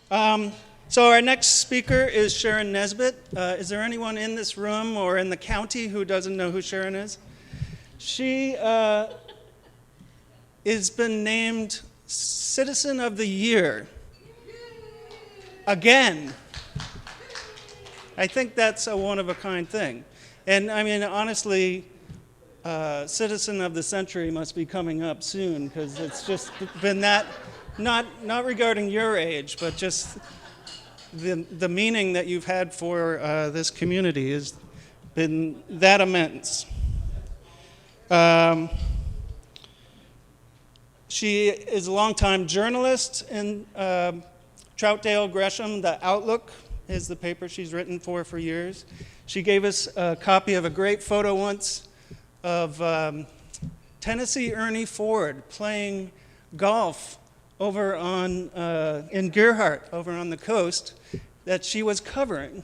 So our next speaker is Sharon Nesbitt. Is there anyone in this room or in the county who doesn't know who Sharon is? She has been named Citizen of the Year. Again. I think that's a one-of-a-kind thing. And I mean, honestly, Citizen of the Century must be coming up soon, because it's just been that, not regarding your age, but just the meaning that you've had for this community has been that immense. She is a longtime journalist in Troutdale, Gresham. The Outlook is the paper she's written for years. She gave us a copy of a great photo once of Tennessee Ernie Ford playing golf over on in Gerhardt, over on the coast, that she was covering.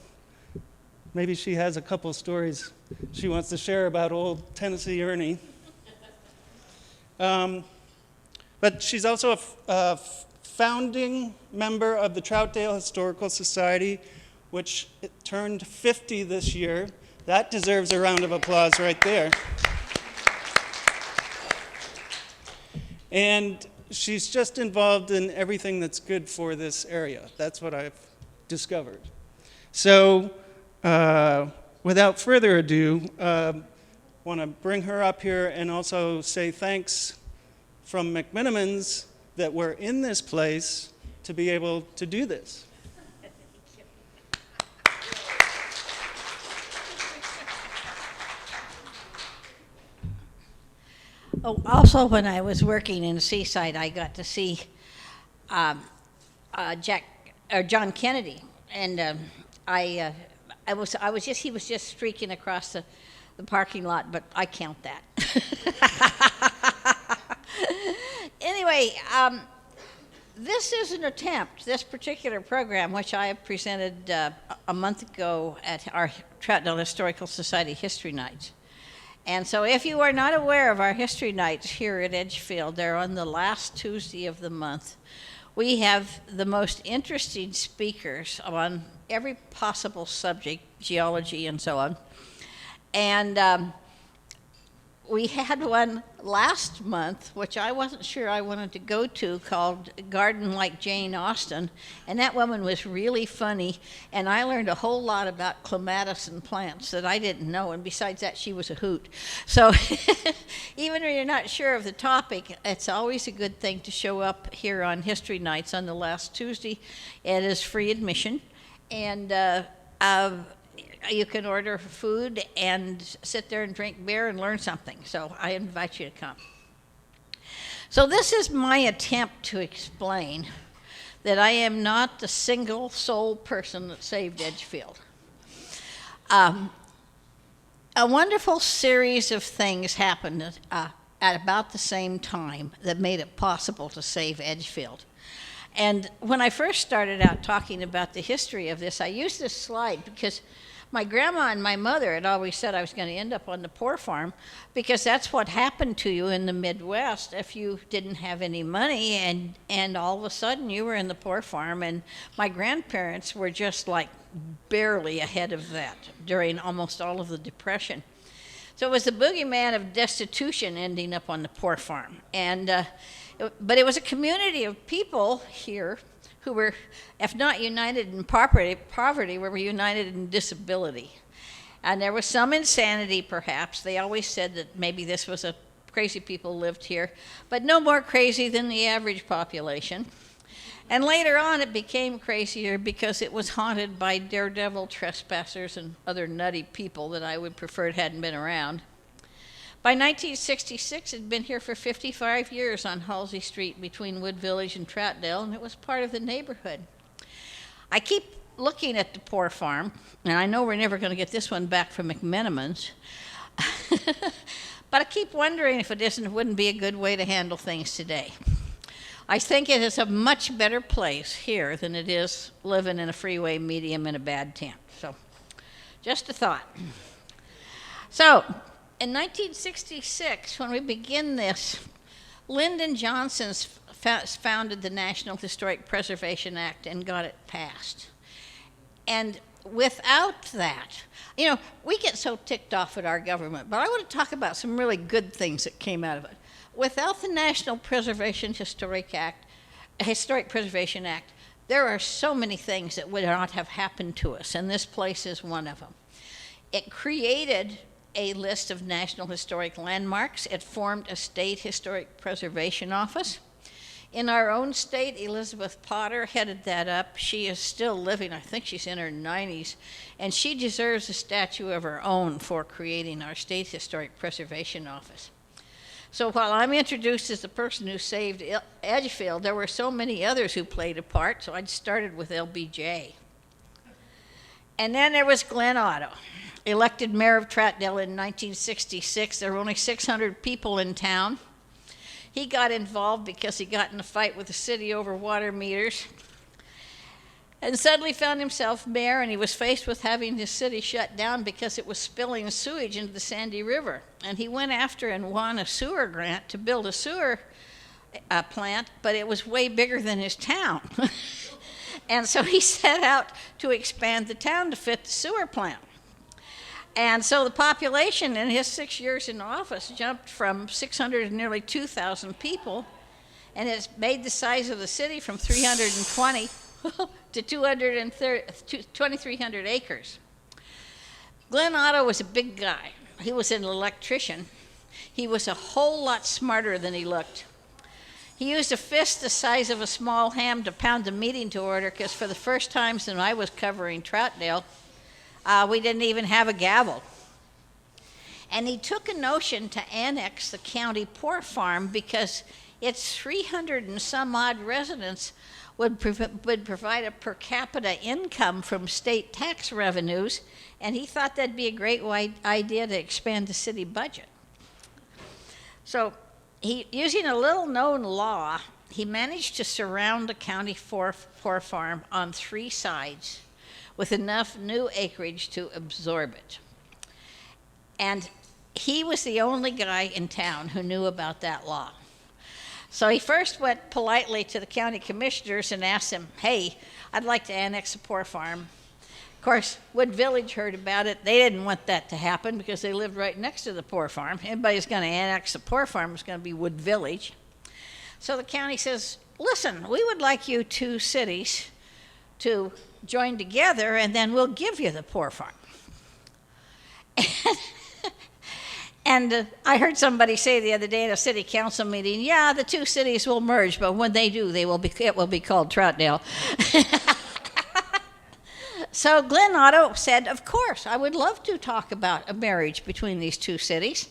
Maybe she has a couple stories she wants to share about old Tennessee Ernie. But she's also a founding member of the Troutdale Historical Society, which turned 50 this year. That deserves a round of applause right there. And she's just involved in everything that's good for this area. That's what I've discovered. So, without further ado, want to bring her up here and also say thanks from McMenamins that we're in this place to be able to do this. Oh, also, when I was working in Seaside, I got to see John Kennedy, and he was just streaking across the parking lot, but I count that. Anyway, this is an attempt, this particular program, which I have presented a month ago at our Troutdale Historical Society History Nights. And so if you are not aware of our history nights here at Edgefield, they're on the last Tuesday of the month. We have the most interesting speakers on every possible subject, geology and so on. And we had one last month, which I wasn't sure I wanted to go to, called Garden Like Jane Austen. And that woman was really funny, and I learned a whole lot about clematis and plants that I didn't know. And besides that, she was a hoot. So even when you're not sure of the topic, it's always a good thing to show up here on History Nights on the last Tuesday. It is free admission. And you can order food and sit there and drink beer and learn something. So I invite you to come. So this is my attempt to explain that I am not the single sole person that saved Edgefield. A wonderful series of things happened at about the same time that made it possible to save Edgefield. And when I first started out talking about the history of this, I used this slide because my grandma and my mother had always said I was going to end up on the poor farm, because that's what happened to you in the Midwest if you didn't have any money, and all of a sudden you were in the poor farm. And my grandparents were just like barely ahead of that during almost all of the Depression. So it was the boogeyman of destitution ending up on the poor farm. But it was a community of people here who were, if not united in poverty, were united in disability. And there was some insanity, perhaps. They always said that maybe this was a crazy people lived here, but no more crazy than the average population. And later on, it became crazier because it was haunted by daredevil trespassers and other nutty people that I would prefer hadn't been around. By 1966, it had been here for 55 years on Halsey Street between Wood Village and Troutdale, and it was part of the neighborhood. I keep looking at the poor farm, and I know we're never going to get this one back from McMenamins, but I keep wondering if it wouldn't be a good way to handle things today. I think it is a much better place here than it is living in a freeway medium in a bad tent. So, just a thought. So, in 1966, when we begin this, Lyndon Johnson's founded the National Historic Preservation Act and got it passed. And without that, you know, we get so ticked off at our government, but I want to talk about some really good things that came out of it. Without the National Historic Preservation Act, there are so many things that would not have happened to us, and this place is one of them. It created a list of National Historic Landmarks. It formed a state historic preservation office. In our own state, Elizabeth Potter headed that up. She is still living. I think she's in her 90s, and she deserves a statue of her own for creating our state historic preservation office. So while I'm introduced as the person who saved Edgefield, there were so many others who played a part, so I started with LBJ. And then there was Glenn Otto, elected mayor of Troutdale in 1966. There were only 600 people in town. He got involved because he got in a fight with the city over water meters and suddenly found himself mayor, and he was faced with having his city shut down because it was spilling sewage into the Sandy River. And he went after and won a sewer grant to build a sewer plant, but it was way bigger than his town. And so he set out to expand the town to fit the sewer plant. And so the population in his 6 years in office jumped from 600 to nearly 2,000 people, and it's made the size of the city from 320 to 2,300 acres. Glenn Otto was a big guy. He was an electrician. He was a whole lot smarter than he looked. He used a fist the size of a small ham to pound the meeting to order, because for the first time since I was covering Troutdale, we didn't even have a gavel. And he took a notion to annex the county poor farm because its 300 and some odd residents would provide a per capita income from state tax revenues, and he thought that'd be a great idea to expand the city budget. So using a little-known law, he managed to surround the county poor farm on 3 sides with enough new acreage to absorb it. And he was the only guy in town who knew about that law. So he first went politely to the county commissioners and asked them, hey, I'd like to annex a poor farm. Of course, Wood Village heard about it. They didn't want that to happen because they lived right next to the poor farm. Anybody who's going to annex a poor farm is going to be Wood Village. So the county says, listen, we would like you 2 cities to join together, and then we'll give you the poor farm. And I heard somebody say the other day at a city council meeting, yeah, the 2 cities will merge, but when they do, it will be called Troutdale. So Glenn Otto said, of course, I would love to talk about a marriage between these 2 cities.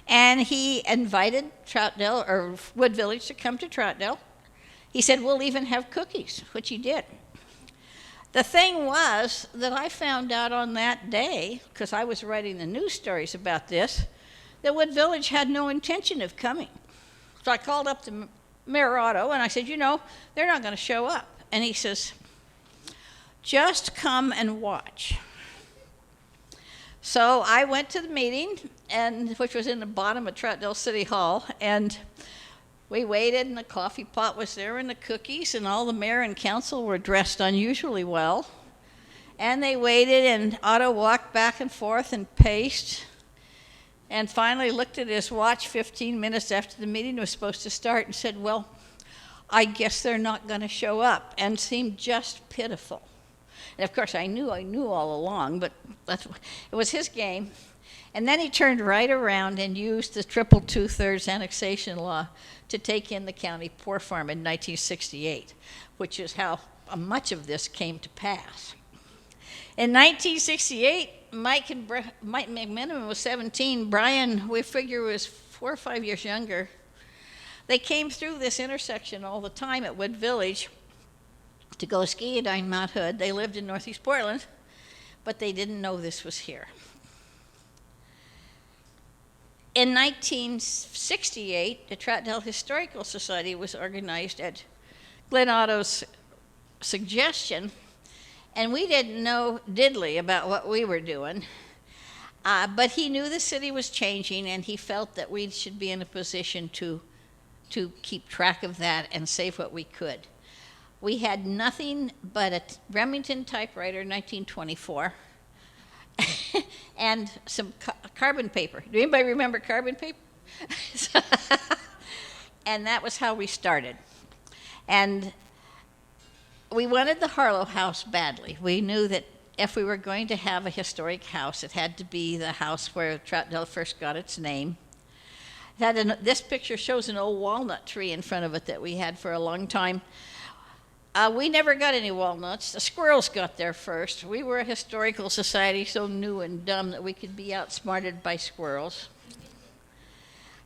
And he invited Troutdale, or Wood Village, to come to Troutdale. He said, we'll even have cookies, which he did. The thing was that I found out on that day, because I was writing the news stories about this, that Wood Village had no intention of coming. So I called up to Mayor Otto, and I said, you know, they're not going to show up. And he says, just come and watch. So I went to the meeting, which was in the bottom of Troutdale City Hall, and we waited, and the coffee pot was there, and the cookies, and all the mayor and council were dressed unusually well. And they waited, and Otto walked back and forth and paced, and finally looked at his watch 15 minutes after the meeting was supposed to start and said, well, I guess they're not going to show up, and seemed just pitiful. And of course, I knew all along, but it was his game. And then he turned right around and used the triple 2/3 annexation law to take in the county poor farm in 1968, which is how much of this came to pass. In 1968, Mike McMenamin was 17. Brian, we figure, was 4 or 5 years younger. They came through this intersection all the time at Wood Village to go skiing on Mount Hood. They lived in Northeast Portland, but they didn't know this was here. In 1968, the Troutdale Historical Society was organized at Glenn Otto's suggestion, and we didn't know diddly about what we were doing, but he knew the city was changing, and he felt that we should be in a position to to keep track of that and save what we could. We had nothing but a Remington typewriter, 1924, and some carbon paper. Do anybody remember carbon paper? And that was how we started. And we wanted the Harlow House badly. We knew that if we were going to have a historic house, it had to be the house where Troutdale first got its name. This picture shows an old walnut tree in front of it that we had for a long time. We never got any walnuts. The squirrels got there first. We were a historical society so new and dumb that we could be outsmarted by squirrels.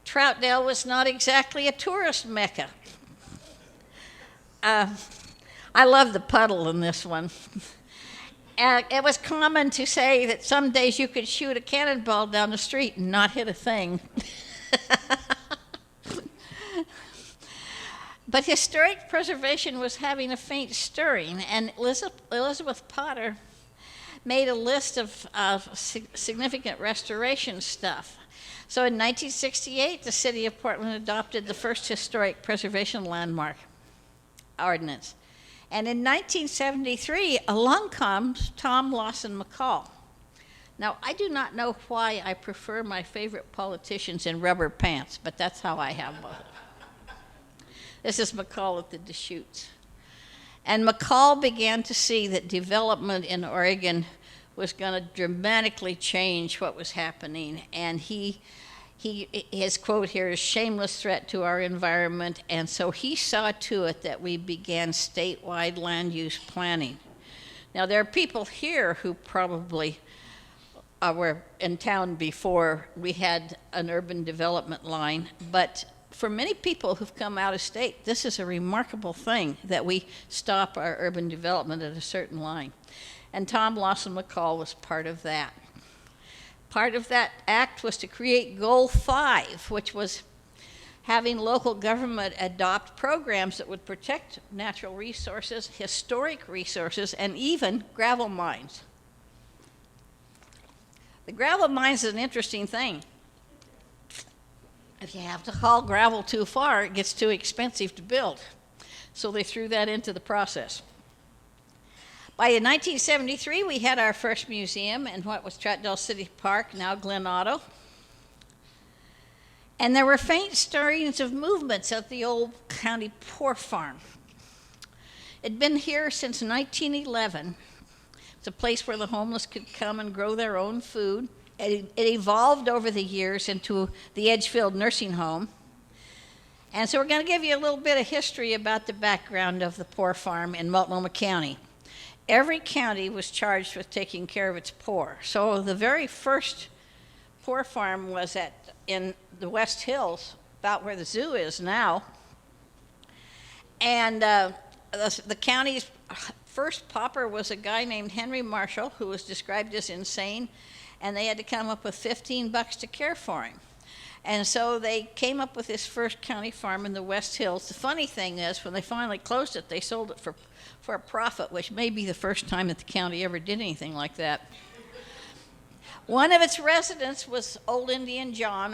Troutdale was not exactly a tourist mecca. I love the puddle in this one. It was common to say that some days you could shoot a cannonball down the street and not hit a thing. But historic preservation was having a faint stirring, and Elizabeth Potter made a list of significant restoration stuff. So in 1968, the city of Portland adopted the first historic preservation landmark ordinance. And in 1973, along comes Tom Lawson McCall. Now, I do not know why I prefer my favorite politicians in rubber pants, but that's how I have both. This is McCall at the Deschutes. And McCall began to see that development in Oregon was going to dramatically change what was happening. And his quote here is shameless threat to our environment. And so he saw to it that we began statewide land use planning. Now, there are people here who probably were in town before we had an urban development line, but for many people who've come out of state, this is a remarkable thing that we stop our urban development at a certain line. And Tom Lawson McCall was part of that. Part of that act was to create Goal 5, which was having local government adopt programs that would protect natural resources, historic resources, and even gravel mines. The gravel mines is an interesting thing. If you have to haul gravel too far, it gets too expensive to build. So they threw that into the process. By 1973, we had our first museum in what was Troutdale City Park, now Glen Otto. And there were faint stirrings of movements at the old county poor farm. It'd been here since 1911. It's a place where the homeless could come and grow their own food. It evolved over the years into the Edgefield nursing home. And so we're going to give you a little bit of history about the background of the poor farm in Multnomah County. Every county was charged with taking care of its poor. So the very first poor farm was in the West Hills, about where the zoo is now. And the county's first pauper was a guy named Henry Marshall, who was described as insane, and they had to come up with $15 to care for him. And so they came up with this first county farm in the West Hills. The funny thing is, when they finally closed it, they sold it for a profit, which may be the first time that the county ever did anything like that. One of its residents was Old Indian John,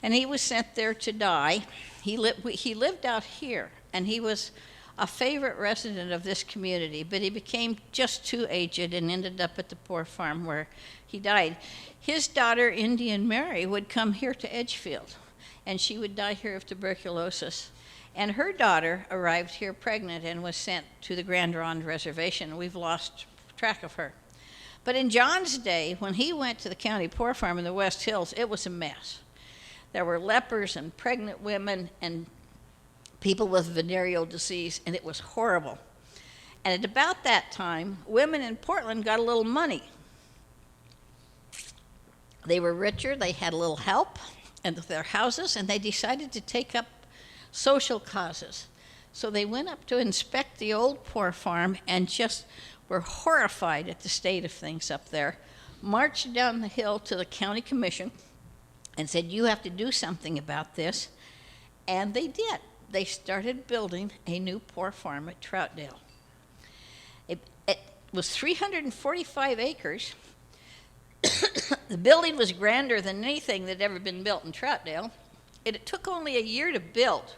and he was sent there to die. He lived out here, and he was a favorite resident of this community, but he became just too aged and ended up at the poor farm where he died. His daughter, Indian Mary, would come here to Edgefield, and she would die here of tuberculosis. And her daughter arrived here pregnant and was sent to the Grand Ronde Reservation. We've lost track of her. But in John's day, when he went to the county poor farm in the West Hills, it was a mess. There were lepers and pregnant women and people with venereal disease, and it was horrible. And at about that time, women in Portland got a little money. They were richer, they had a little help in their houses, and they decided to take up social causes. So they went up to inspect the old poor farm and just were horrified at the state of things up there, marched down the hill to the county commission and said, "You have to do something about this." And they did. They started building a new poor farm at Troutdale. It was 345 acres. The building was grander than anything that had ever been built in Troutdale. it took only a year to build.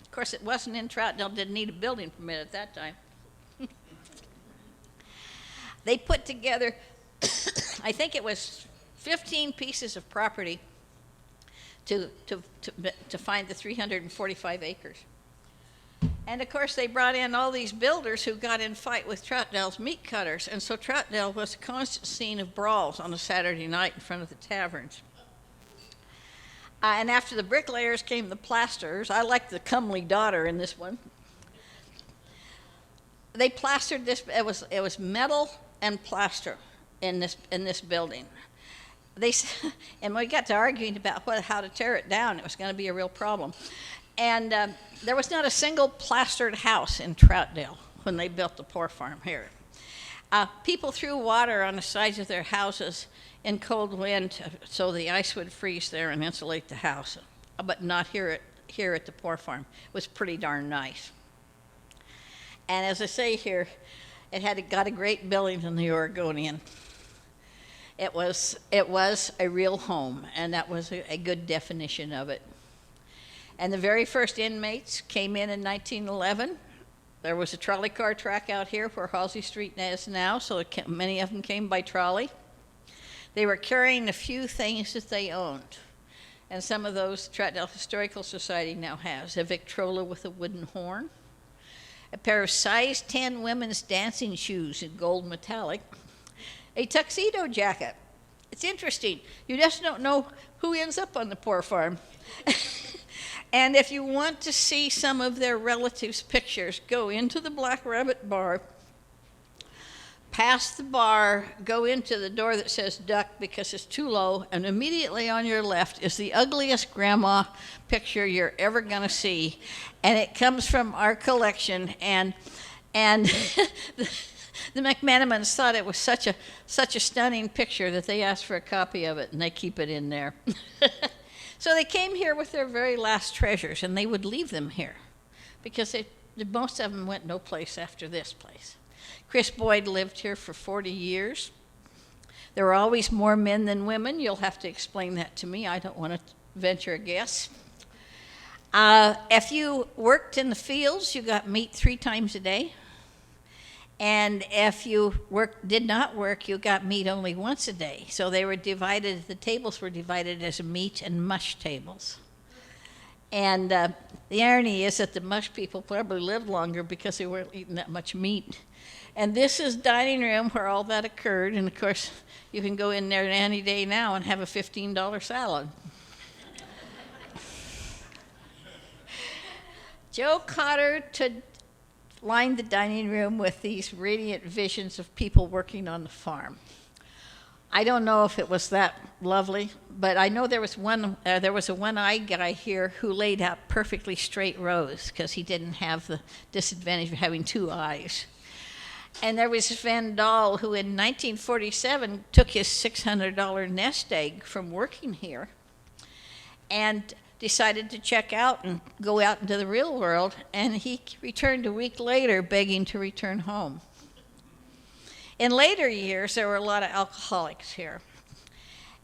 Of course, it wasn't in Troutdale, didn't need a building permit at that time. They put together, I think it was 15 pieces of property to find the 345 acres. And of course, they brought in all these builders who got in fight with Troutdale's meat cutters. And so Troutdale was a constant scene of brawls on a Saturday night in front of the taverns. And after the bricklayers came the plasterers. I like the comely daughter in this one. They plastered this, it was metal and plaster in this building. And we got to arguing about how to tear it down. It was going to be a real problem. And there was not a single plastered house in Troutdale when they built the poor farm here. People threw water on the sides of their houses in cold wind so the ice would freeze there and insulate the house, but not here at the poor farm. It was pretty darn nice. And as I say here, it got a great building from the Oregonian. It was a real home, and that was a good definition of it. And the very first inmates came in 1911. There was a trolley car track out here where Halsey Street is now, so many of them came by trolley. They were carrying a few things that they owned, and some of those Troutdale Historical Society now has. A Victrola with a wooden horn, a pair of size 10 women's dancing shoes in gold metallic, a tuxedo jacket. It's interesting. You just don't know who ends up on the poor farm. And if you want to see some of their relatives' pictures, go into the Black Rabbit bar, pass the bar, go into the door that says duck because it's too low, and immediately on your left is the ugliest grandma picture you're ever going to see. And it comes from our collection, and the McMenamins thought it was such a stunning picture that they asked for a copy of it, and they keep it in there. So they came here with their very last treasures, and they would leave them here because most of them went no place after this place. Chris Boyd lived here for 40 years. There were always more men than women. You'll have to explain that to me. I don't want to venture a guess. If you worked in the fields, you got meat 3 times a day. And if you did not work, you got meat only once a day. So they were divided, the tables were divided as meat and mush tables. And the irony is that the mush people probably lived longer because they weren't eating that much meat. And this is dining room where all that occurred. And of course, you can go in there any day now and have a $15 salad. Joe Cotter lined the dining room with these radiant visions of people working on the farm. I don't know if it was that lovely, but I know there was a one-eyed guy here who laid out perfectly straight rows because he didn't have the disadvantage of having 2 eyes. And there was Van Dahl, who in 1947 took his $600 nest egg from working here and decided to check out and go out into the real world, and he returned a week later begging to return home. In later years, there were a lot of alcoholics here,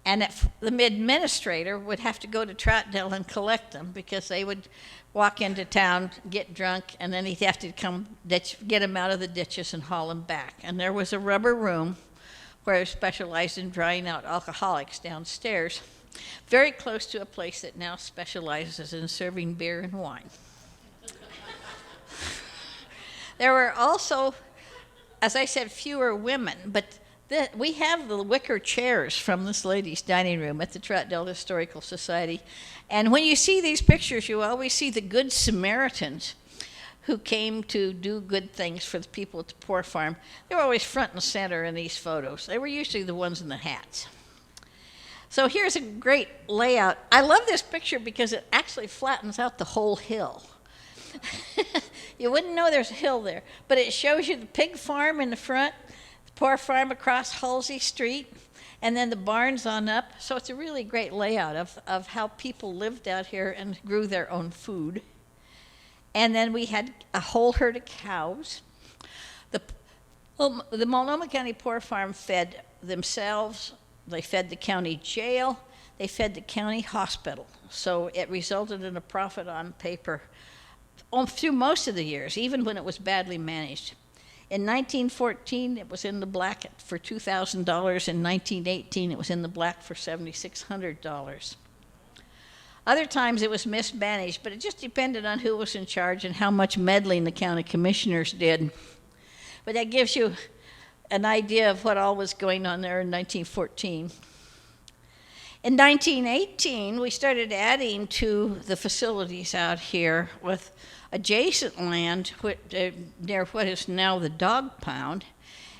and the administrator would have to go to Troutdale and collect them because they would walk into town, get drunk, and then he'd have to come get them out of the ditches and haul them back. And there was a rubber room where it specialized in drying out alcoholics downstairs, very close to a place that now specializes in serving beer and wine. There were also, as I said, fewer women, but we have the wicker chairs from this lady's dining room at the Troutdale Historical Society. And when you see these pictures, you always see the good Samaritans who came to do good things for the people at the poor farm. They were always front and center in these photos. They were usually the ones in the hats. So here's a great layout. I love this picture because it actually flattens out the whole hill. You wouldn't know there's a hill there, but it shows you the pig farm in the front, the poor farm across Halsey Street, and then the barns on up. So it's a really great layout of how people lived out here and grew their own food. And then we had a whole herd of cows. The Multnomah County Poor Farm fed themselves. They fed the county jail. they fed the county hospital. So it resulted in a profit on paper through most of the years, even when it was badly managed. In 1914, it was in the black for $2,000. In 1918, it was in the black for $7,600. Other times it was mismanaged, but it just depended on who was in charge and how much meddling the county commissioners did. But that gives you an idea of what all was going on there in 1914. In 1918, we started adding to the facilities out here with adjacent land near what is now the dog pound,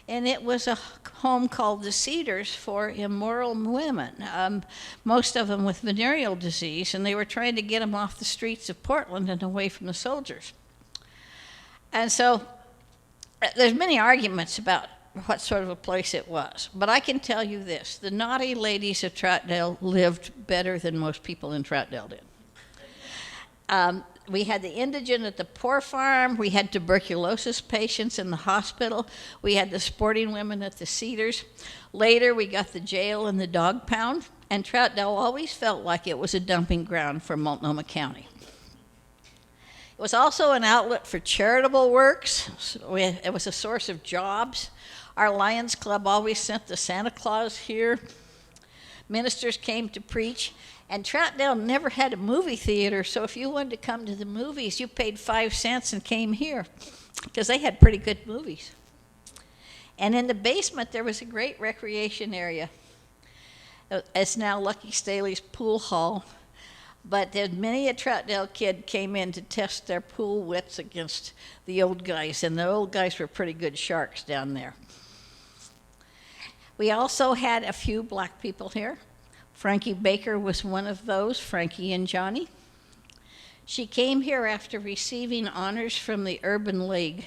and it was a home called the Cedars for immoral women, most of them with venereal disease, and they were trying to get them off the streets of Portland and away from the soldiers. And so there's many arguments about what sort of a place it was, but I can tell you this: the naughty ladies of Troutdale lived better than most people in Troutdale did. We had the indigent at the poor farm. We had tuberculosis patients in the hospital. We had the sporting women at the Cedars. Later, we got the jail and the dog pound, and Troutdale always felt like it was a dumping ground for Multnomah County. It was also an outlet for charitable works. It was a source of jobs. Our Lions Club always sent the Santa Claus here. Ministers came to preach. And Troutdale never had a movie theater, so if you wanted to come to the movies, you paid 5 cents and came here, because they had pretty good movies. And in the basement, there was a great recreation area. It's now Lucky Staehly's pool hall, but many a Troutdale kid came in to test their pool wits against the old guys, and the old guys were pretty good sharks down there. We also had a few black people here. Frankie Baker was one of those, Frankie and Johnny. She came here after receiving honors from the Urban League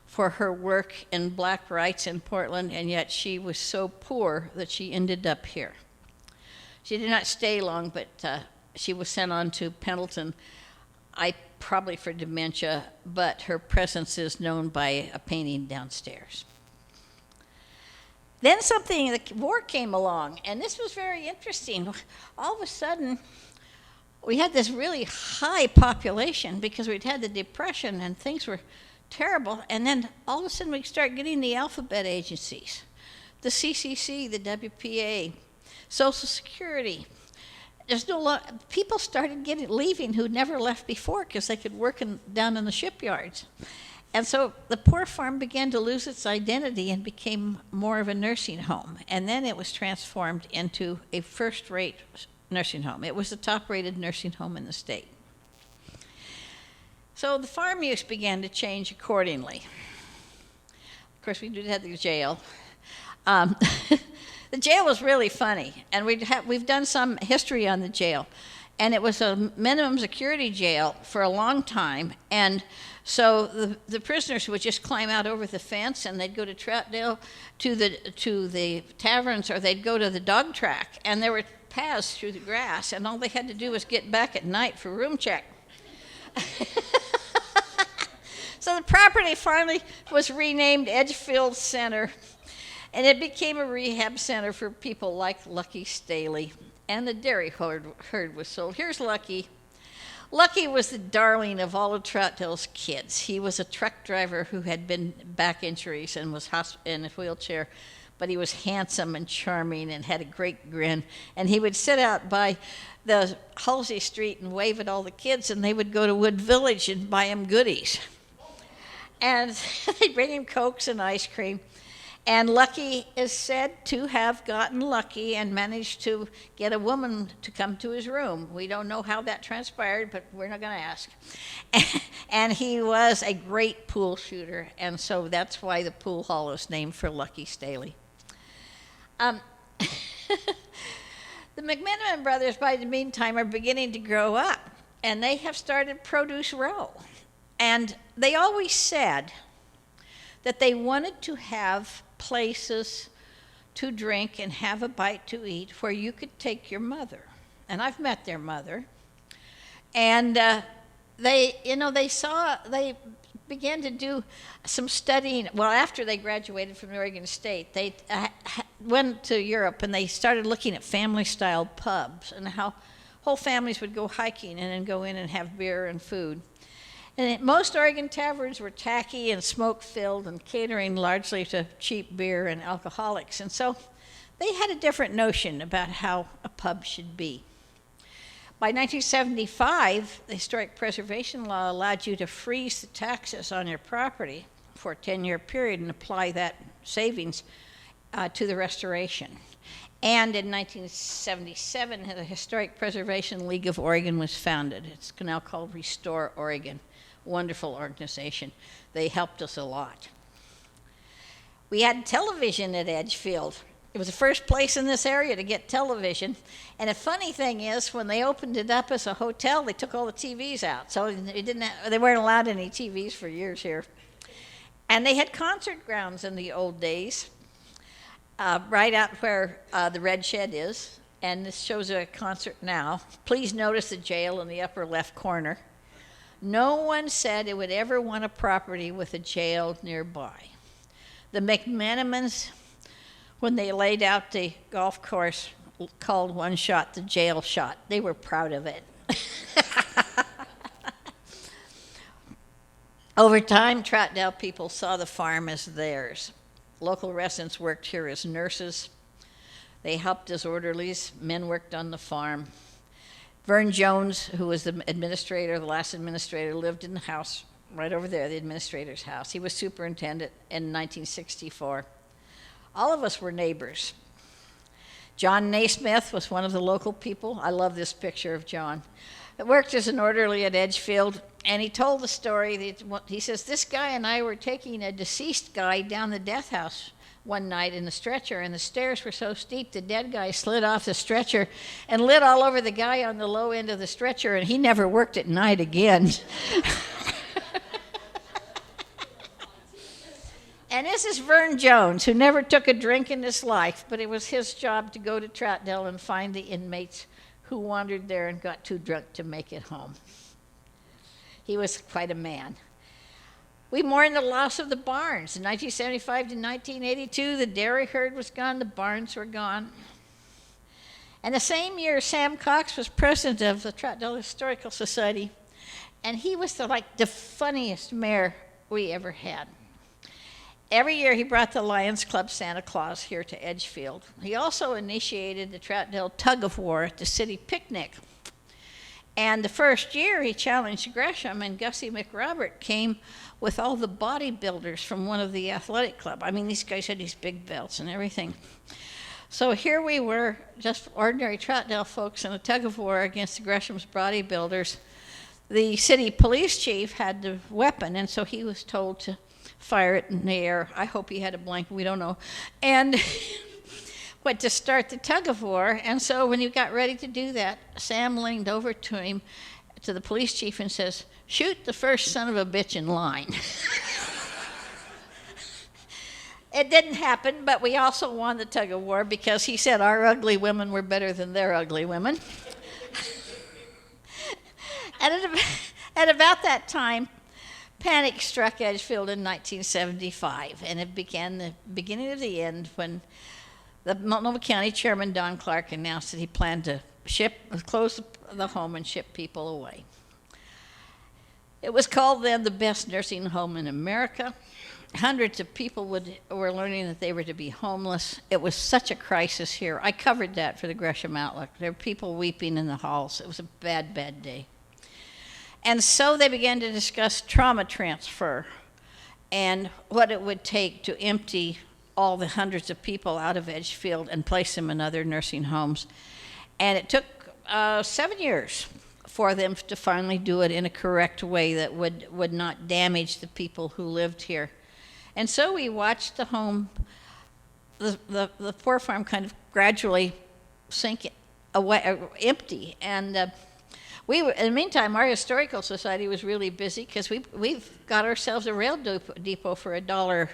for her work in black rights in Portland, and yet she was so poor that she ended up here. She did not stay long, but she was sent on to Pendleton, probably for dementia, but her presence is known by a painting downstairs. Then the war came along, and this was very interesting. All of a sudden, we had this really high population because we'd had the Depression and things were terrible, and then all of a sudden we start getting the alphabet agencies, the CCC, the WPA, Social Security. People started leaving who'd never left before because they could work down in the shipyards. And so the poor farm began to lose its identity and became more of a nursing home. And then it was transformed into a first-rate nursing home. It was the top-rated nursing home in the state. So the farm use began to change accordingly. Of course, we did have the jail. The jail was really funny, and we've done some history on the jail. And it was a minimum security jail for a long time, and so the prisoners would just climb out over the fence, and they'd go to Troutdale to the taverns, or they'd go to the dog track, and there were paths through the grass, and all they had to do was get back at night for room check. So the property finally was renamed Edgefield Center, and it became a rehab center for people like Lucky Staehly, and the dairy herd was sold. Here's Lucky. Lucky was the darling of all of Troutdale's kids. He was a truck driver who had been back injuries and was in a wheelchair, but he was handsome and charming and had a great grin. And he would sit out by the Halsey Street and wave at all the kids, and they would go to Wood Village and buy him goodies. And they'd bring him Cokes and ice cream. And Lucky is said to have gotten lucky and managed to get a woman to come to his room. We don't know how that transpired, but we're not going to ask. And he was a great pool shooter, and so that's why the pool hall is named for Lucky Staehly. The McMenamin brothers, by the meantime, are beginning to grow up, and they have started Produce Row. And they always said that they wanted to have places to drink and have a bite to eat where you could take your mother. And I've met their mother. And they began to do some studying. Well, after they graduated from Oregon State, went to Europe and they started looking at family-style pubs and how whole families would go hiking and then go in and have beer and food. And most Oregon taverns were tacky and smoke-filled and catering largely to cheap beer and alcoholics. And so they had a different notion about how a pub should be. By 1975, the historic preservation law allowed you to freeze the taxes on your property for a 10-year period and apply that savings to the restoration. And in 1977, the Historic Preservation League of Oregon was founded. It's now called Restore Oregon. Wonderful organization. They helped us a lot. We had television at Edgefield. It was the first place in this area to get television. And the funny thing is, when they opened it up as a hotel, they took all the TVs out. So they weren't allowed any TVs for years here. And they had concert grounds in the old days, right out where the Red Shed is. And this shows a concert now. Please notice the jail in the upper left corner. No one said it would ever want a property with a jail nearby. The McMenamins, when they laid out the golf course, called one shot the jail shot. They were proud of it. Over time, Troutdale people saw the farm as theirs. Local residents worked here as nurses. They helped as orderlies. Men worked on the farm. Verne Jones, who was the administrator, the last administrator, lived in the house right over there, the administrator's house. He was superintendent in 1964. All of us were neighbors. John Nasmyth was one of the local people. I love this picture of John. He worked as an orderly at Edgefield, and he told the story. He says, this guy and I were taking a deceased guy down the death house one night in the stretcher, and the stairs were so steep the dead guy slid off the stretcher and lit all over the guy on the low end of the stretcher, and he never worked at night again. And this is Verne Jones, who never took a drink in his life, but it was his job to go to Troutdale and find the inmates who wandered there and got too drunk to make it home. He was quite a man. We mourned the loss of the barns. In 1975 to 1982, the dairy herd was gone, the barns were gone. And the same year, Sam Cox was president of the Troutdale Historical Society, and he was the funniest mayor we ever had. Every year, he brought the Lions Club Santa Claus here to Edgefield. He also initiated the Troutdale tug of war at the city picnic. And the first year, he challenged Gresham, and Gussie McRobert came with all the bodybuilders from one of the athletic club. I mean, these guys had these big belts and everything. So here we were, just ordinary Troutdale folks in a tug of war against the Gresham's bodybuilders. The city police chief had the weapon, and so he was told to fire it in the air. I hope he had a blanket, we don't know. And went to start the tug of war. And so when he got ready to do that, Sam leaned over to him, to the police chief, and says, shoot the first son of a bitch in line. It didn't happen, but we also won the tug of war because he said our ugly women were better than their ugly women. At about that time, panic struck Edgefield in 1975, and it began the beginning of the end when the Multnomah County Chairman Don Clark announced that he planned to close the home and ship people away. It was called then the best nursing home in America. Hundreds of people were learning that they were to be homeless. It was such a crisis here. I covered that for the Gresham Outlook. There were people weeping in the halls. It was a bad, bad day. And so they began to discuss trauma transfer and what it would take to empty all the hundreds of people out of Edgefield and place them in other nursing homes. And it took 7 years for them to finally do it in a correct way that would not damage the people who lived here. And so we watched the home, the poor farm kind of gradually sink away, empty. And in the meantime, our historical society was really busy because we've got ourselves a rail depot for $1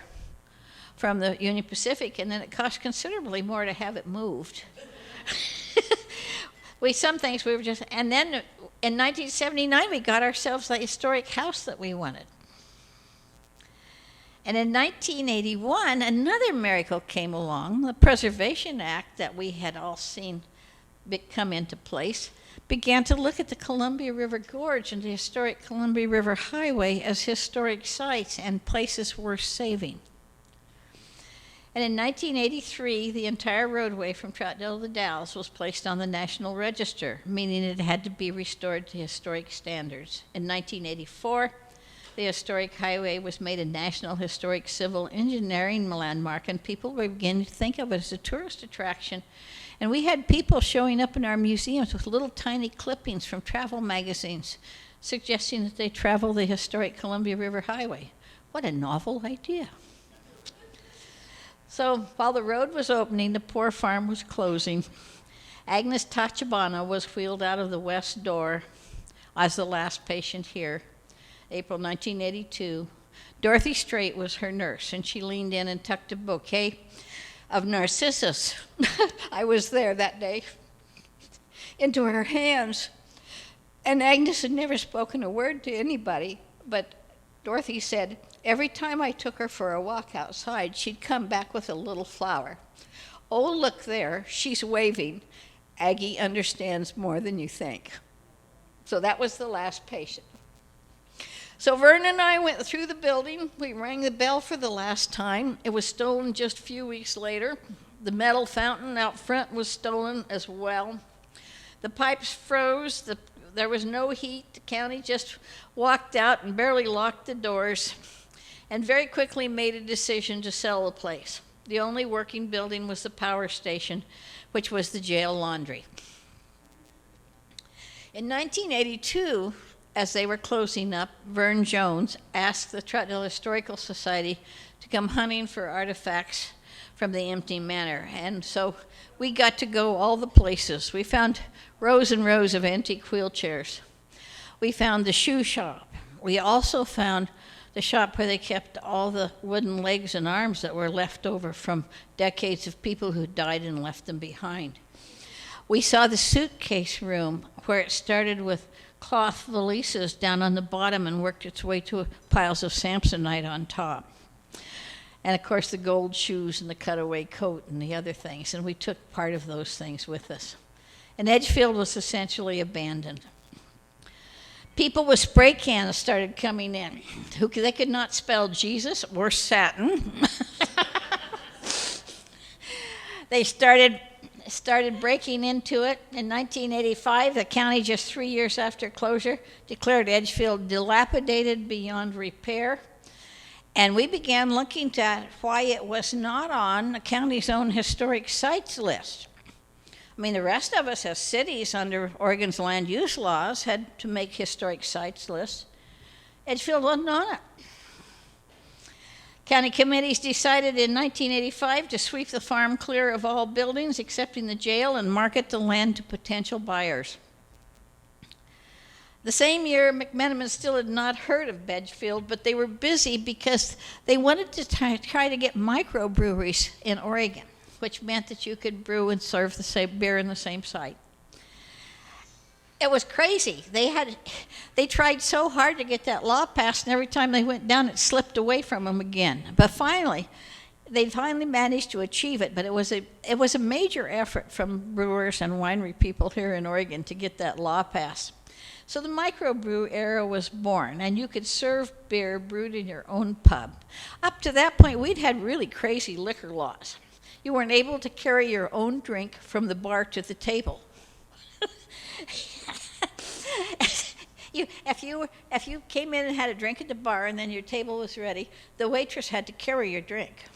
from the Union Pacific, and then it cost considerably more to have it moved. Some things we were just, and then in 1979 we got ourselves the historic house that we wanted. And in 1981, another miracle came along. The Preservation Act that we had all seen come into place began to look at the Columbia River Gorge and the historic Columbia River Highway as historic sites and places worth saving. And in 1983, the entire roadway from Troutdale to the Dalles was placed on the National Register, meaning it had to be restored to historic standards. In 1984, the historic highway was made a National Historic Civil Engineering landmark, and people were beginning to think of it as a tourist attraction. And we had people showing up in our museums with little tiny clippings from travel magazines suggesting that they travel the historic Columbia River Highway. What a novel idea. So while the road was opening, the poor farm was closing. Agnes Tachibana was wheeled out of the west door as the last patient here, April 1982. Dorothy Strait was her nurse, and she leaned in and tucked a bouquet of narcissus, I was there that day, into her hands. And Agnes had never spoken a word to anybody, but Dorothy said, every time I took her for a walk outside, she'd come back with a little flower. Oh, look there, she's waving. Aggie understands more than you think. So that was the last patient. So Verne and I went through the building. We rang the bell for the last time. It was stolen just a few weeks later. The metal fountain out front was stolen as well. The pipes froze. There was no heat. The county just walked out and barely locked the doors and very quickly made a decision to sell the place. The only working building was the power station, which was the jail laundry. In 1982, as they were closing up, Verne Jones asked the Troutdale Historical Society to come hunting for artifacts from the empty manor. And so we got to go all the places. We found rows and rows of antique wheelchairs. We found the shoe shop. We also found the shop where they kept all the wooden legs and arms that were left over from decades of people who died and left them behind. We saw the suitcase room where it started with cloth valises down on the bottom and worked its way to piles of Samsonite on top. And of course the gold shoes and the cutaway coat and the other things, and we took part of those things with us. And Edgefield was essentially abandoned. People with spray cans started coming in. They could not spell Jesus or satin. They started breaking into it. In 1985, the county, just 3 years after closure, declared Edgefield dilapidated beyond repair. And we began looking at why it was not on the county's own historic sites list. I mean, the rest of us as cities under Oregon's land use laws had to make historic sites lists. Edgefield wasn't on it. County committees decided in 1985 to sweep the farm clear of all buildings, excepting the jail, and market the land to potential buyers. The same year, McMenamin still had not heard of Edgefield, but they were busy because they wanted to try to get microbreweries in Oregon, which meant that you could brew and serve the same beer in the same site. It was crazy. They tried so hard to get that law passed, and every time they went down, it slipped away from them again. But they finally managed to achieve it. But it was a major effort from brewers and winery people here in Oregon to get that law passed. So the microbrew era was born, and you could serve beer brewed in your own pub. Up to that point, we'd had really crazy liquor laws. You weren't able to carry your own drink from the bar to the table. If you came in and had a drink at the bar and then your table was ready, the waitress had to carry your drink.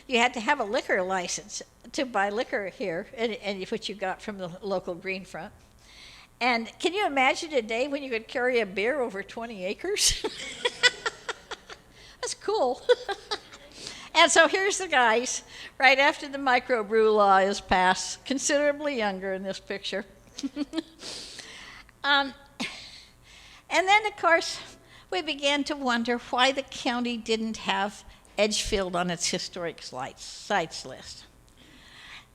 You had to have a liquor license to buy liquor here, and which you got from the local Greenfront. And can you imagine a day when you could carry a beer over 20 acres? That's cool. And so here's the guys, right after the microbrew law is passed, considerably younger in this picture. And then, of course, we began to wonder why the county didn't have Edgefield on its historic sites list.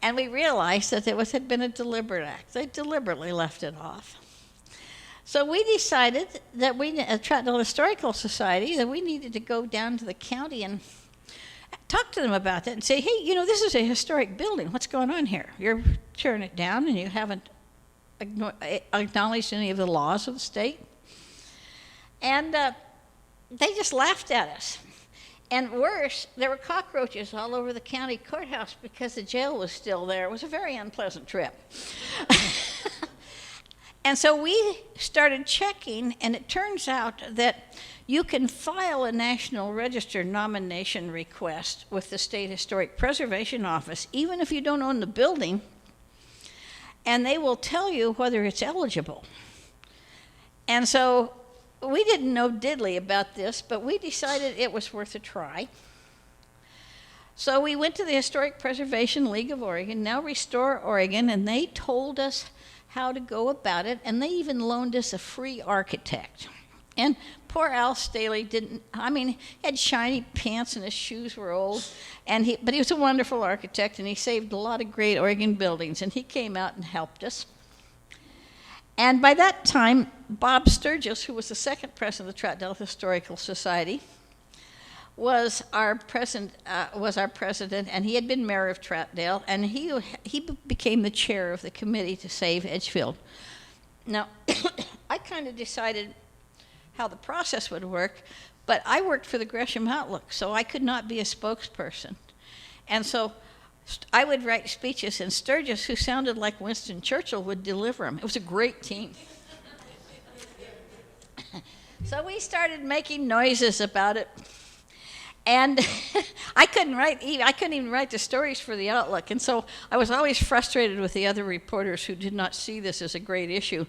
And we realized that it had been a deliberate act. They deliberately left it off. So we decided that Troutdale Historical Society, that we needed to go down to the county and talk to them about that and say, hey, this is a historic building. What's going on here? You're tearing it down and you haven't acknowledged any of the laws of the state. And they just laughed at us. And worse, there were cockroaches all over the county courthouse because the jail was still there. It was a very unpleasant trip. And so we started checking, and it turns out that you can file a National Register nomination request with the State Historic Preservation Office, even if you don't own the building, and they will tell you whether it's eligible. And so we didn't know diddly about this, but we decided it was worth a try. So we went to the Historic Preservation League of Oregon, now Restore Oregon, and they told us how to go about it, and they even loaned us a free architect. And poor Al Staehly he had shiny pants and his shoes were old, but he was a wonderful architect, and he saved a lot of great Oregon buildings, and he came out and helped us. And by that time, Bob Sturges, who was the second president of the Troutdale Historical Society, was our president, and he had been mayor of Troutdale, and he became the chair of the committee to save Edgefield. Now, I kind of decided how the process would work, but I worked for the Gresham Outlook, so I could not be a spokesperson. And so I would write speeches, and Sturges, who sounded like Winston Churchill, would deliver them. It was a great team. So we started making noises about it. And I couldn't even write the stories for the Outlook. And so I was always frustrated with the other reporters who did not see this as a great issue.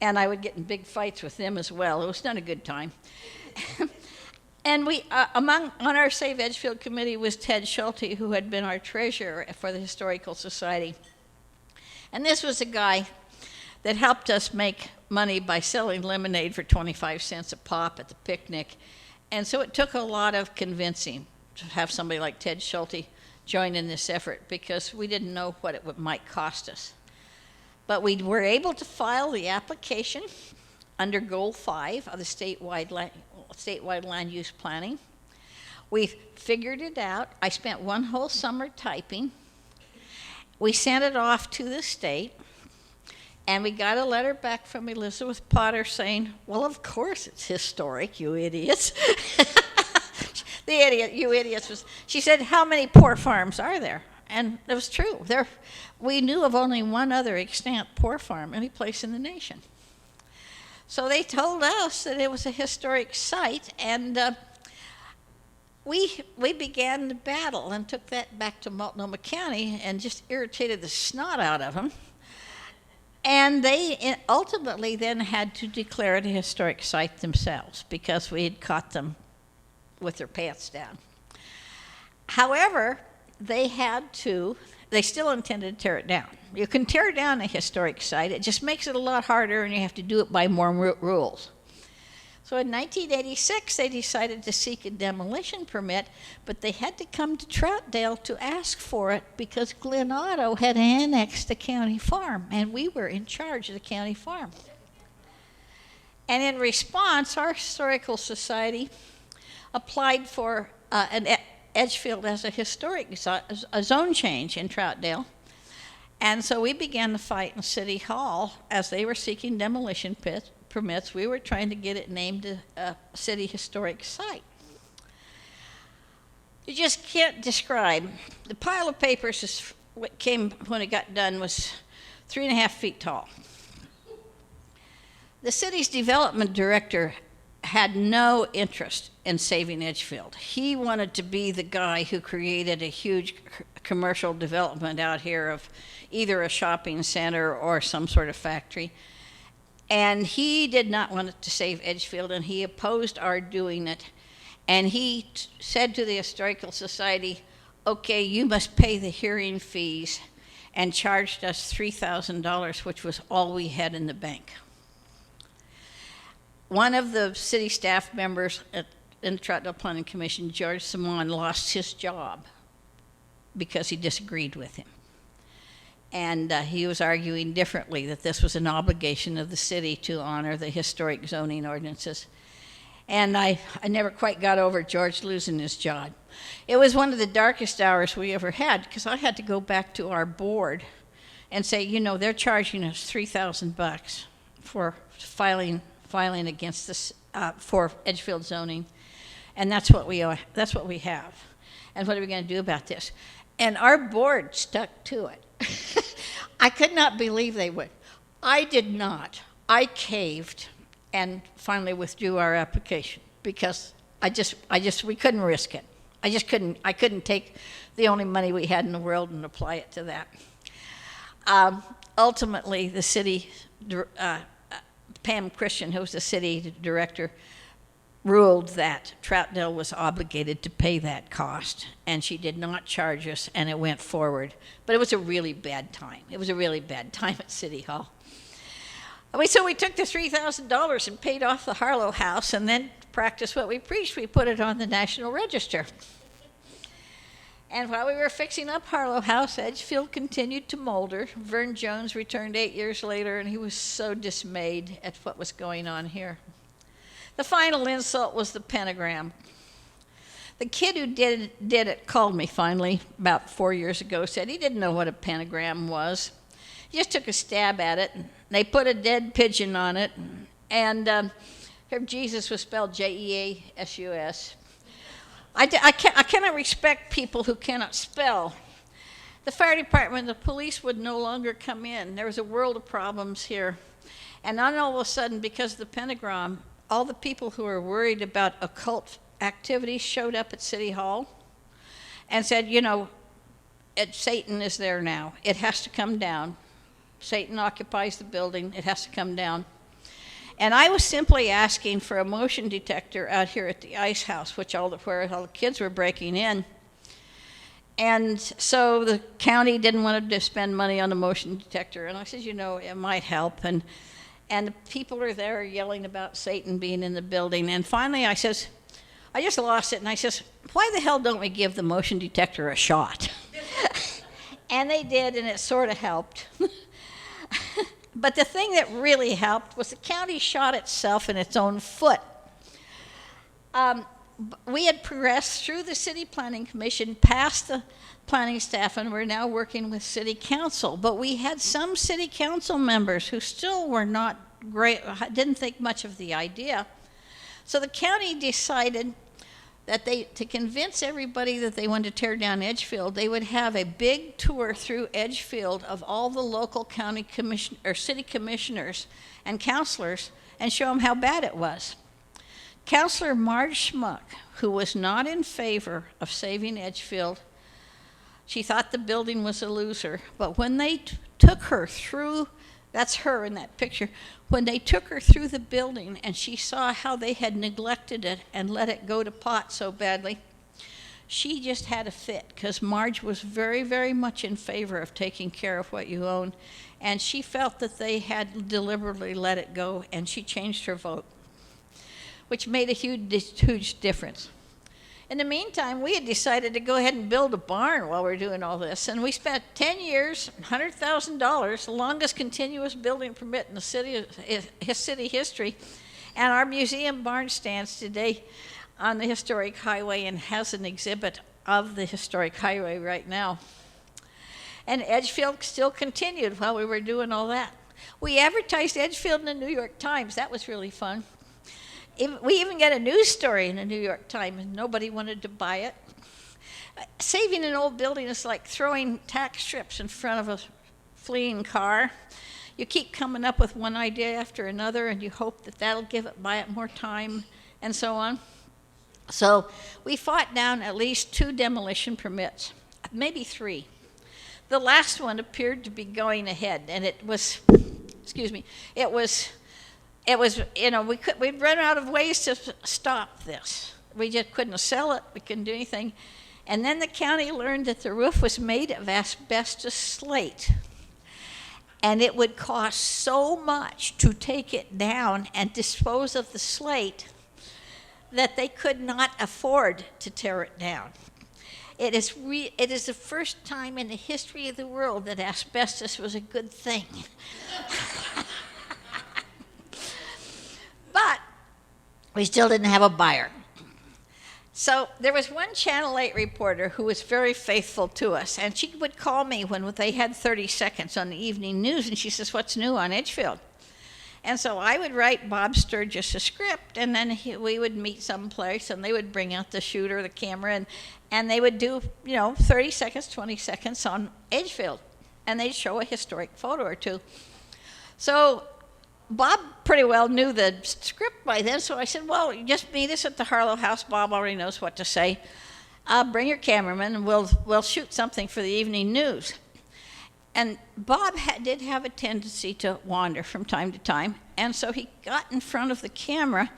And I would get in big fights with them as well. It was not a good time. And we, on our Save Edgefield committee was Ted Schulte, who had been our treasurer for the Historical Society. And this was a guy that helped us make money by selling lemonade for 25 cents a pop at the picnic. And so it took a lot of convincing to have somebody like Ted Schulte join in this effort, because we didn't know what it might cost us. But we were able to file the application under Goal 5 of the statewide land use planning. We figured it out. I spent one whole summer typing. We sent it off to the state, and we got a letter back from Elizabeth Potter saying, well, of course it's historic, you idiots. You idiots. She said, how many poor farms are there? And it was true. We knew of only one other extant poor farm any place in the nation. So they told us that it was a historic site, and we began the battle and took that back to Multnomah County and just irritated the snot out of them. And they ultimately then had to declare it a historic site themselves, because we had caught them with their pants down. However, they still intended to tear it down. You can tear down a historic site, it just makes it a lot harder, and you have to do it by more rules. So in 1986, they decided to seek a demolition permit, but they had to come to Troutdale to ask for it because Glen Otto had annexed the county farm, and we were in charge of the county farm. And in response, our historical society applied for an Edgefield as a historic a zone change in Troutdale. And so we began the fight in City Hall as they were seeking demolition permits. We were trying to get it named a city historic site. You just can't describe. The pile of papers what came when it got done was 3.5 feet tall. The city's development director had no interest in saving Edgefield. He wanted to be the guy who created a huge commercial development out here of either a shopping center or some sort of factory. And he did not want to save Edgefield, and he opposed our doing it. And he said to the Historical Society, okay, you must pay the hearing fees, and charged us $3,000, which was all we had in the bank. One of the city staff members in the Troutdale Planning Commission, George Simon, lost his job because he disagreed with him. And he was arguing differently, that this was an obligation of the city to honor the historic zoning ordinances. And I never quite got over George losing his job. It was one of the darkest hours we ever had, because I had to go back to our board and say, you know, they're charging us $3,000 for filing against this for Edgefield zoning, and that's what we have. And what are we going to do about this? And our board stuck to it. I could not believe they would. I did not. I caved and finally withdrew our application because we couldn't risk it. I couldn't take the only money we had in the world and apply it to that. Ultimately, the city, Pam Christian, who was the city director, ruled that Troutdale was obligated to pay that cost, and she did not charge us, and it went forward. But it was a really bad time. It was a really bad time at City Hall. So we took the $3,000 and paid off the Harlow House, and then to practice what we preached, we put it on the National Register. And while we were fixing up Harlow House, Edgefield continued to molder. Verne Jones returned 8 years later, and he was so dismayed at what was going on here. The final insult was the pentagram. The kid who did it called me finally about 4 years ago, said he didn't know what a pentagram was. He just took a stab at it. They put a dead pigeon on it, and Jesus was spelled Jeasus. I cannot respect people who cannot spell. The fire department, the police would no longer come in. There was a world of problems here. And then all of a sudden, because of the pentagram, all the people who were worried about occult activities showed up at City Hall and said, you know, Satan is there now. It has to come down. Satan occupies the building. It has to come down. And I was simply asking for a motion detector out here at the ice house, where all the kids were breaking in. And so the county didn't want to spend money on a motion detector. And I said, you know, it might help. And the people are there yelling about Satan being in the building. And finally I says, I just lost it. And I says, why the hell don't we give the motion detector a shot? And they did, and it sort of helped. But the thing that really helped was the county shot itself in its own foot. We had progressed through the City Planning Commission, past the planning staff, and we're now working with City Council. But we had some City Council members who still were not great, didn't think much of the idea. So the county decided that to convince everybody that they wanted to tear down Edgefield, they would have a big tour through Edgefield of all the local county commission or city commissioners and councilors and show them how bad it was. Councilor Marge Schmuck, who was not in favor of saving Edgefield, she thought the building was a loser, but when they took her through, that's her in that picture, when they took her through the building and she saw how they had neglected it and let it go to pot so badly, she just had a fit, because Marge was very, very much in favor of taking care of what you own, and she felt that they had deliberately let it go, and she changed her vote, which made a huge difference. In the meantime, we had decided to go ahead and build a barn while we were doing all this, and we spent 10 years, $100,000, the longest continuous building permit in the city history, and our museum barn stands today on the historic highway and has an exhibit of the historic highway right now. And Edgefield still continued while we were doing all that. We advertised Edgefield in the New York Times. That was really fun. We even got a news story in the New York Times, and nobody wanted to buy it. Saving an old building is like throwing tack strips in front of a fleeing car. You keep coming up with one idea after another, and you hope that that'll buy it more time, and so on. So we fought down at least 2 demolition permits, maybe 3. The last one appeared to be going ahead, and it was, you know, we'd run out of ways to stop this. We just couldn't sell it. We couldn't do anything. And then the county learned that the roof was made of asbestos slate. And it would cost so much to take it down and dispose of the slate that they could not afford to tear it down. It is the first time in the history of the world that asbestos was a good thing. But we still didn't have a buyer. So there was one Channel 8 reporter who was very faithful to us, and she would call me when they had 30 seconds on the evening news, and she says, "What's new on Edgefield?" And so I would write Bob Sturges a script, and then we would meet someplace, and they would bring out the shooter, the camera, and they would do, 30 seconds, 20 seconds on Edgefield, and they'd show a historic photo or two. So Bob pretty well knew the script by then, so I said, "Well, you just meet us at the Harlow House. Bob already knows what to say. Bring your cameraman, and we'll shoot something for the evening news." And Bob did have a tendency to wander from time to time, and so he got in front of the camera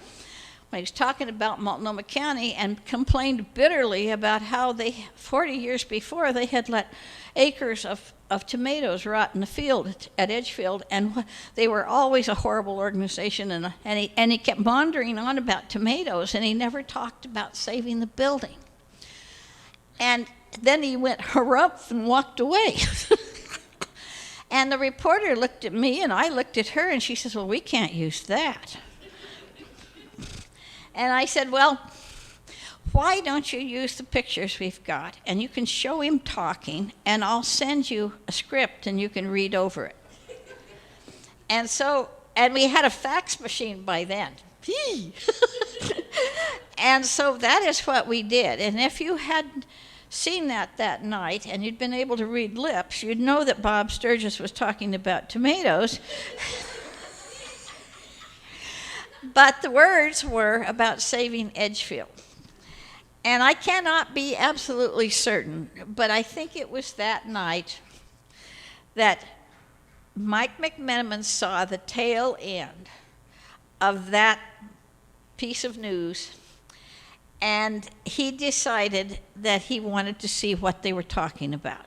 when he was talking about Multnomah County and complained bitterly about how 40 years before, they had let acres of tomatoes rot in the field at Edgefield, and they were always a horrible organization, and he kept wandering on about tomatoes, and he never talked about saving the building. And then he went harumph and walked away. And the reporter looked at me, and I looked at her, and she says, "Well, we can't use that." And I said, "Well, why don't you use the pictures we've got, and you can show him talking, and I'll send you a script, and you can read over it." And we had a fax machine by then. And so that is what we did. And if you had seen that night, and you'd been able to read lips, you'd know that Bob Sturges was talking about tomatoes. But the words were about saving Edgefield. And I cannot be absolutely certain, but I think it was that night that Mike McMenamin saw the tail end of that piece of news, and he decided that he wanted to see what they were talking about.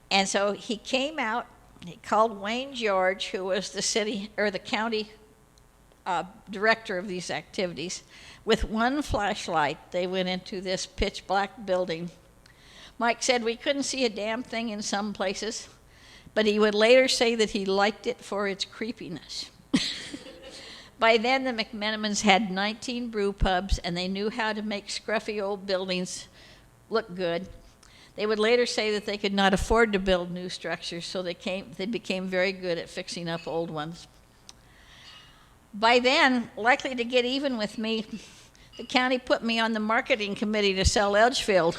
And so he came out, he called Wayne George, who was the county director of these activities. With one flashlight, they went into this pitch black building. Mike said we couldn't see a damn thing in some places, but he would later say that he liked it for its creepiness. By then, the McMenamins had 19 brew pubs, and they knew how to make scruffy old buildings look good. They would later say that they could not afford to build new structures, so they became very good at fixing up old ones. By then, likely to get even with me, the county put me on the marketing committee to sell Edgefield.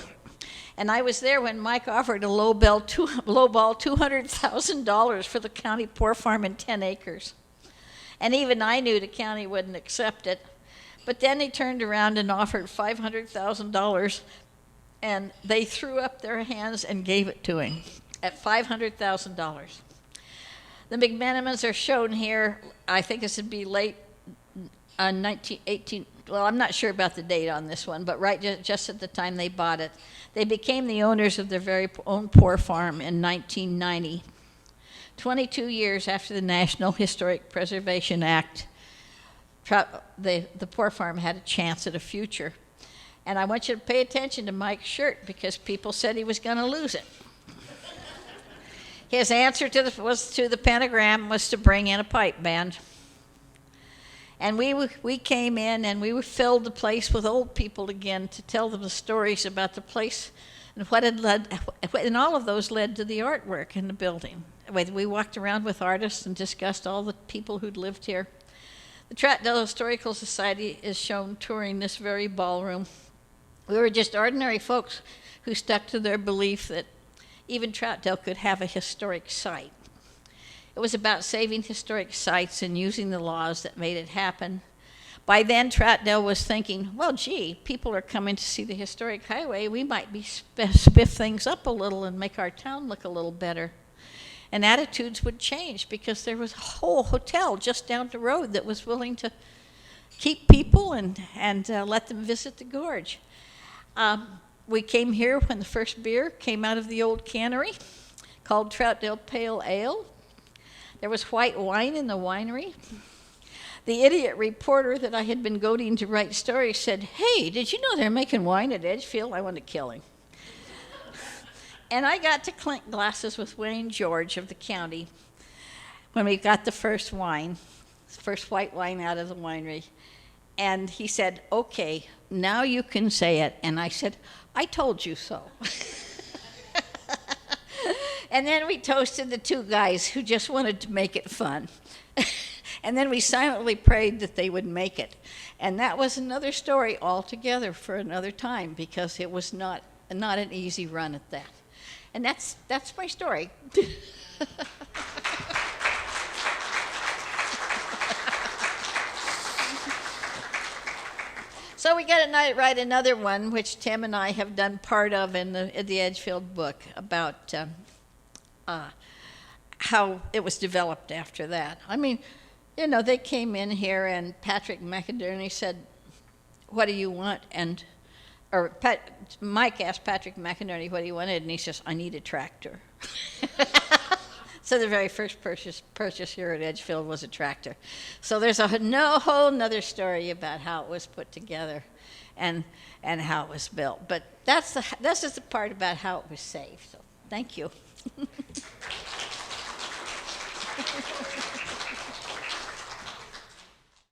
And I was there when Mike offered a lowball $200,000 for the county poor farm in 10 acres. And even I knew the county wouldn't accept it. But then he turned around and offered $500,000, and they threw up their hands and gave it to him at $500,000. The McMenamins are shown here. I think this would be late 1918. Well, I'm not sure about the date on this one, but just at the time they bought it. They became the owners of their very own poor farm in 1990. 22 years after the National Historic Preservation Act, the poor farm had a chance at a future. And I want you to pay attention to Mike's shirt, because people said he was going to lose it. His answer to the pentagram was to bring in a pipe band. And we came in, and we filled the place with old people again to tell them the stories about the place and what had led, and all of those led to the artwork in the building. We walked around with artists and discussed all the people who'd lived here. The Troutdale Historical Society is shown touring this very ballroom. We were just ordinary folks who stuck to their belief that even Troutdale could have a historic site. It was about saving historic sites and using the laws that made it happen. By then, Troutdale was thinking, well, gee, people are coming to see the historic highway. We might be spiff things up a little and make our town look a little better. And attitudes would change, because there was a whole hotel just down the road that was willing to keep people and let them visit the gorge. We came here when the first beer came out of the old cannery, called Troutdale Pale Ale. There was white wine in the winery. The idiot reporter that I had been goading to write stories said, "Hey, did you know they're making wine at Edgefield?" I wanted to kill him. And I got to clink glasses with Wayne George of the county when we got the first wine, first white wine out of the winery. And he said, "Okay, now you can say it." And I said, "I told you so." And then we toasted the two guys who just wanted to make it fun. And then we silently prayed that they would make it. And that was another story altogether for another time, because it was not an easy run at that. And that's my story. So we got to write another one, which Tim and I have done part of in the Edgefield book, about how it was developed after that. I mean, you know, they came in here and Patrick McInerney said, "What do you want?" Mike asked Patrick McInerney what he wanted, and he says, "I need a tractor." So the very first purchase here at Edgefield was a tractor. So there's a whole nother story about how it was put together and how it was built. But this is the part about how it was saved. So thank you.